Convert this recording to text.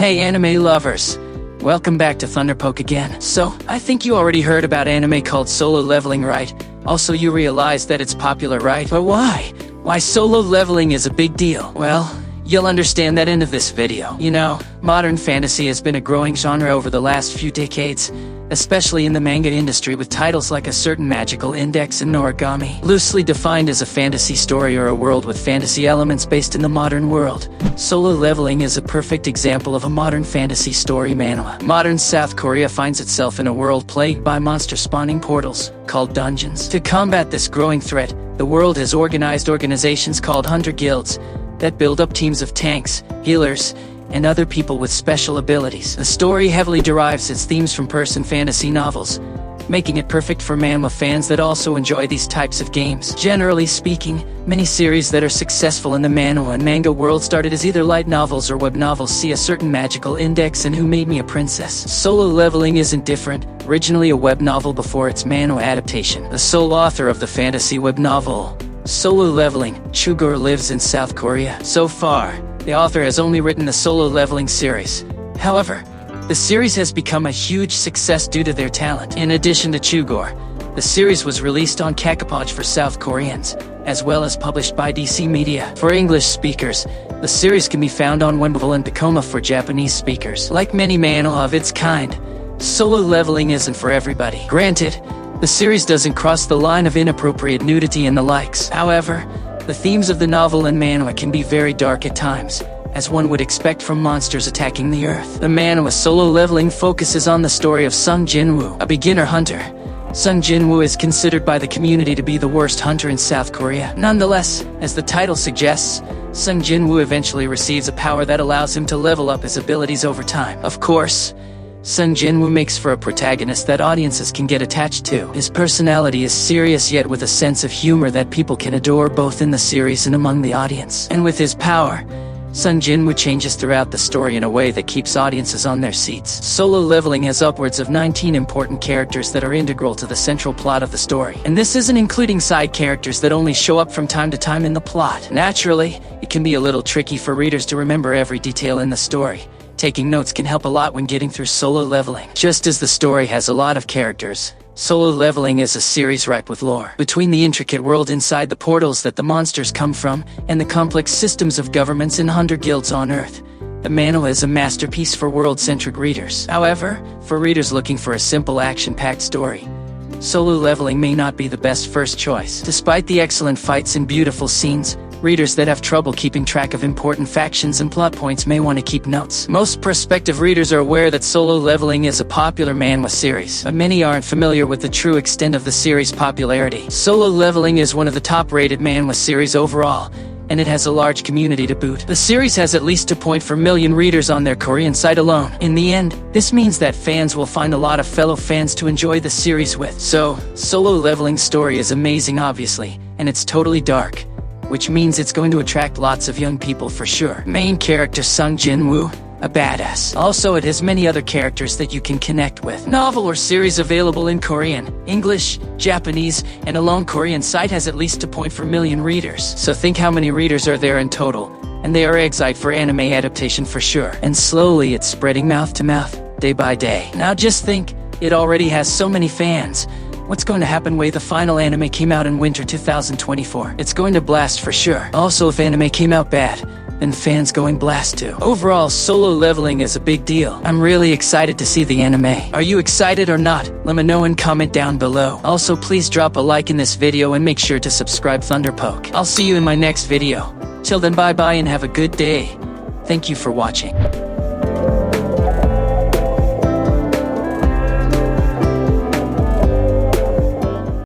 Hey anime lovers! Welcome back to Thunderpoke again. So, I think you already heard about anime called Solo Leveling, right? Also you realize that it's popular, right? But why? Why solo leveling is a big deal? Well, you'll understand that end of this video. You know, modern fantasy has been a growing genre over the last few decades, especially in the manga industry with titles like A Certain Magical Index and Noragami. Loosely defined as a fantasy story or a world with fantasy elements based in the modern world, Solo Leveling is a perfect example of a modern fantasy story manhwa. Modern South Korea finds itself in a world plagued by monster-spawning portals, called dungeons. To combat this growing threat, the world has organized organizations called Hunter Guilds that build up teams of tanks, healers, and other people with special abilities. The story heavily derives its themes from person fantasy novels, making it perfect for manhwa fans that also enjoy these types of games. Generally speaking, many series that are successful in the manhwa and manga world started as either light novels or web novels. See A Certain Magical Index and Who Made Me a Princess. Solo Leveling isn't different, originally a web novel before its manhwa adaptation. The sole author of the fantasy web novel, Solo Leveling, Chugor, lives in South Korea. So far, the author has only written the Solo Leveling series. However, the series has become a huge success due to their talent. In addition to Chugor, the series was released on Kakapoj for South Koreans, as well as published by DC Media. For English speakers, the series can be found on Wenbaville and Picoma for Japanese speakers. Like many manhwa of its kind, Solo Leveling isn't for everybody. Granted, the series doesn't cross the line of inappropriate nudity and the likes. However, the themes of the novel and manhwa can be very dark at times, as one would expect from monsters attacking the Earth. The manhwa Solo Leveling focuses on the story of Sung Jinwoo, a beginner hunter. Sung Jinwoo is considered by the community to be the worst hunter in South Korea. Nonetheless, as the title suggests, Sung Jinwoo eventually receives a power that allows him to level up his abilities over time. Of course, Sung Jinwoo makes for a protagonist that audiences can get attached to. His personality is serious yet with a sense of humor that people can adore both in the series and among the audience. And with his power, Sung Jinwoo changes throughout the story in a way that keeps audiences on their seats. Solo Leveling has upwards of 19 important characters that are integral to the central plot of the story. And this isn't including side characters that only show up from time to time in the plot. Naturally, it can be a little tricky for readers to remember every detail in the story. Taking notes can help a lot when getting through Solo Leveling. Just as the story has a lot of characters, Solo Leveling is a series ripe with lore. Between the intricate world inside the portals that the monsters come from, and the complex systems of governments and hunter guilds on Earth, the manhwa is a masterpiece for world-centric readers. However, for readers looking for a simple action-packed story, Solo Leveling may not be the best first choice. Despite the excellent fights and beautiful scenes, readers that have trouble keeping track of important factions and plot points may want to keep notes. Most prospective readers are aware that Solo Leveling is a popular manhwa series, but many aren't familiar with the true extent of the series' popularity. Solo Leveling is one of the top-rated manhwa series overall, and it has a large community to boot. The series has at least 2.4 million readers on their Korean site alone. In the end, this means that fans will find a lot of fellow fans to enjoy the series with. So, Solo Leveling's story is amazing obviously, and it's totally dark, which means it's going to attract lots of young people for sure. Main character Sung Jinwoo, a badass. Also, it has many other characters that you can connect with. Novel or series available in Korean, English, Japanese, and alone Korean site has at least 2.4 million readers. So think how many readers are there in total, and they are excited for anime adaptation for sure. And slowly it's spreading mouth to mouth, day by day. Now just think, it already has so many fans. What's going to happen when the final anime came out in winter 2024? It's going to blast for sure. Also, if anime came out bad, then fans going blast too. Overall, Solo Leveling is a big deal. I'm really excited to see the anime. Are you excited or not? Let me know and comment down below. Also, please drop a like in this video and make sure to subscribe Thunderpoke. I'll see you in my next video. Till then, bye bye and have a good day. Thank you for watching.